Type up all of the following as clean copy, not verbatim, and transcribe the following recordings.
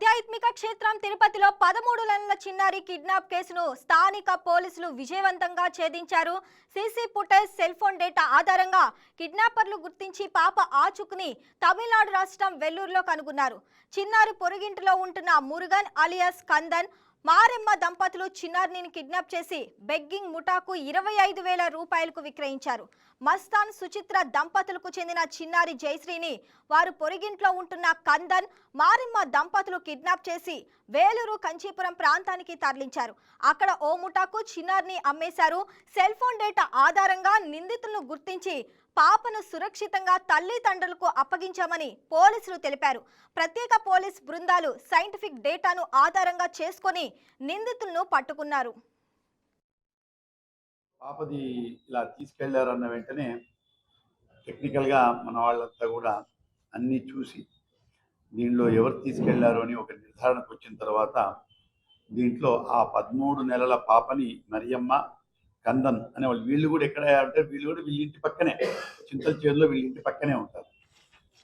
ఆధ్యాత్మిక క్షేత్రం తిరుపతిలో 13 నెలల చిన్నారి కిడ్నాప్ కేసును స్థానిక పోలీసులు విజయవంతంగా ఛేదించారు. CC footage, cell phone data ఆధారంగా కిడ్నాపర్లు గుర్తించి పాప ఆచూకుని తమిళనాడు రాష్ట్రం వెల్లూరులో కనుగొన్నారు. చిన్నారి పొరుగింటిలో ఉంటున్న మురుగన్ అలియాస్ కందన్, మారెమ్మ దంపతులు చిన్నారిని కిడ్నాప్ చేసి బెగ్గింగ్ ముఠాకు 25,000 రూపాయలకు విక్రయించారు. మస్తాన్, సుచిత్ర దంపతులకు చెందిన చిన్నారి జయశ్రీని వారు పొరుగింట్లో ఉంటున్న కందన్, మారెమ్మ దంపతులు కిడ్నాప్ చేసి వేలూరు, కంచీపురం ప్రాంతానికి తరలించారు. అక్కడ ఓ ముఠాకు చిన్నారిని అమ్మేశారు. సెల్ ఫోన్ డేటా ఆధారంగా నిందితులను గుర్తించి పాపను సురక్షితంగా తల్లిదండ్రులకు అప్పగించామని పోలీసులు తెలిపారు. ప్రత్యేక పోలీస్ బృందాలు సైంటిఫిక్ డేటాను ఆధారంగా చేసుకొని నిందితులను పట్టుకున్నారు. పాపది ఇలా తీసుకెళ్లారన్న వెంటనే టెక్నికల్గా మన వాళ్ళంతా కూడా అన్నీ చూసి దీనిలో ఎవరు తీసుకెళ్లారు అని ఒక నిర్ధారణకు వచ్చిన తర్వాత దీంట్లో ఆ 13 నెలల పాపని మరియమ్మ, కందన్ అనే వాళ్ళు, వీళ్ళు కూడా ఎక్కడ అంటే వీళ్ళు కూడా వీళ్ళింటి పక్కనే, చింతల చేరులో వీళ్ళింటి పక్కనే ఉంటారు.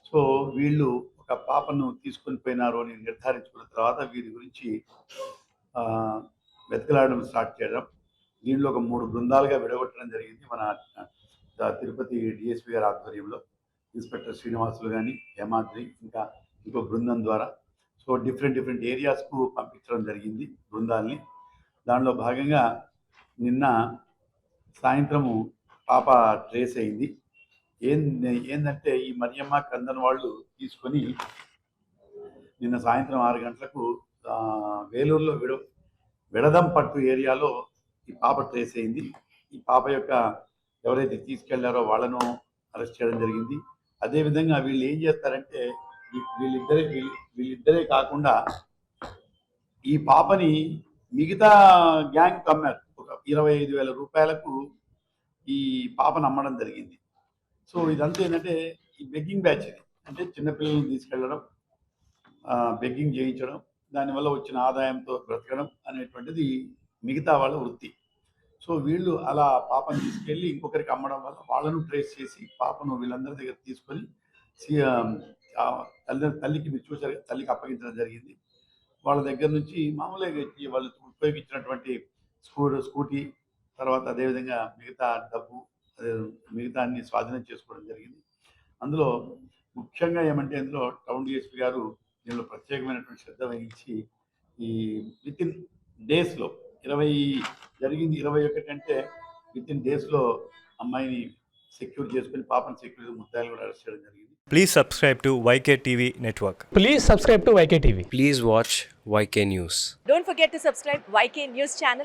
సో వీళ్ళు ఒక పాపను తీసుకొని పోయినారు అని నిర్ధారించుకున్న తర్వాత వీరి గురించి వెతకలాడడం స్టార్ట్ చేయడం. దీనిలో ఒక 3 బృందాలుగా విడగొట్టడం జరిగింది. మన తిరుపతి డిఎస్పీ గారి ఆధ్వర్యంలో ఇన్స్పెక్టర్ శ్రీనివాసులు కానీ, హేమాద్రి, ఇంకా ఇంకో బృందం ద్వారా సో డిఫరెంట్ ఏరియాస్కు పంపించడం జరిగింది బృందాల్ని. దానిలో భాగంగా నిన్న సాయంత్రము పాప ట్రేస్ అయింది. ఏంటంటే ఈ మరియమ్మ, కందన్ వాళ్ళు తీసుకొని నిన్న సాయంత్రం 6 గంటలకు వేలూరులో విడదంపట్టు ఏరియాలో ఈ పాప ట్రేస్ అయింది. ఈ పాప యొక్క ఎవరైతే తీసుకెళ్లారో వాళ్ళను అరెస్ట్ చేయడం జరిగింది. అదేవిధంగా వీళ్ళు ఏం చేస్తారంటే వీళ్ళిద్దరే కాకుండా ఈ పాపని మిగతా గ్యాంగ్ కమ్మారు. ఒక 25,000 రూపాయలకు ఈ పాపను అమ్మడం జరిగింది. సో ఇదంతా ఏంటంటే ఈ బెగ్గింగ్ బ్యాచ్, ఇది అంటే చిన్నపిల్లలను తీసుకెళ్ళడం, బెగ్గింగ్ చేయించడం, దానివల్ల వచ్చిన ఆదాయంతో బ్రతకడం అనేటువంటిది మిగతా వాళ్ళ వృత్తి. సో వీళ్ళు అలా పాపను తీసుకెళ్ళి ఇంకొకరికి అమ్మడం వల్ల వాళ్ళను ట్రేస్ చేసి పాపను వీళ్ళందరి దగ్గర తీసుకొని తల్లికి, మీరు చూసారు, తల్లికి అప్పగించడం జరిగింది. వాళ్ళ దగ్గర నుంచి మామూలుగా వాళ్ళు ఉపయోగించినటువంటి స్కూటీ, తర్వాత అదేవిధంగా మిగతా డబ్బు, మిగతా అన్ని స్వాధీనం చేసుకోవడం జరిగింది. అందులో ముఖ్యంగా ఏమంటే ఇందులో టౌన్ డిఎస్పీ గారు దీనిలో ప్రత్యేకమైనటువంటి శ్రద్ధ వహించి ఈ వితిన్ డేస్లో 20 జరిగింది, 21 అంటే వితిన్ డేస్లో అమ్మాయిని సెక్యూర్ చేసుకుని పాపను సెక్యూర్ ముద్దాయిలు కూడా అరెస్ట్ చేయడం జరిగింది. Please subscribe to YK TV Network. Please subscribe to YK TV. Please watch YK News. Don't forget to subscribe YK News channel.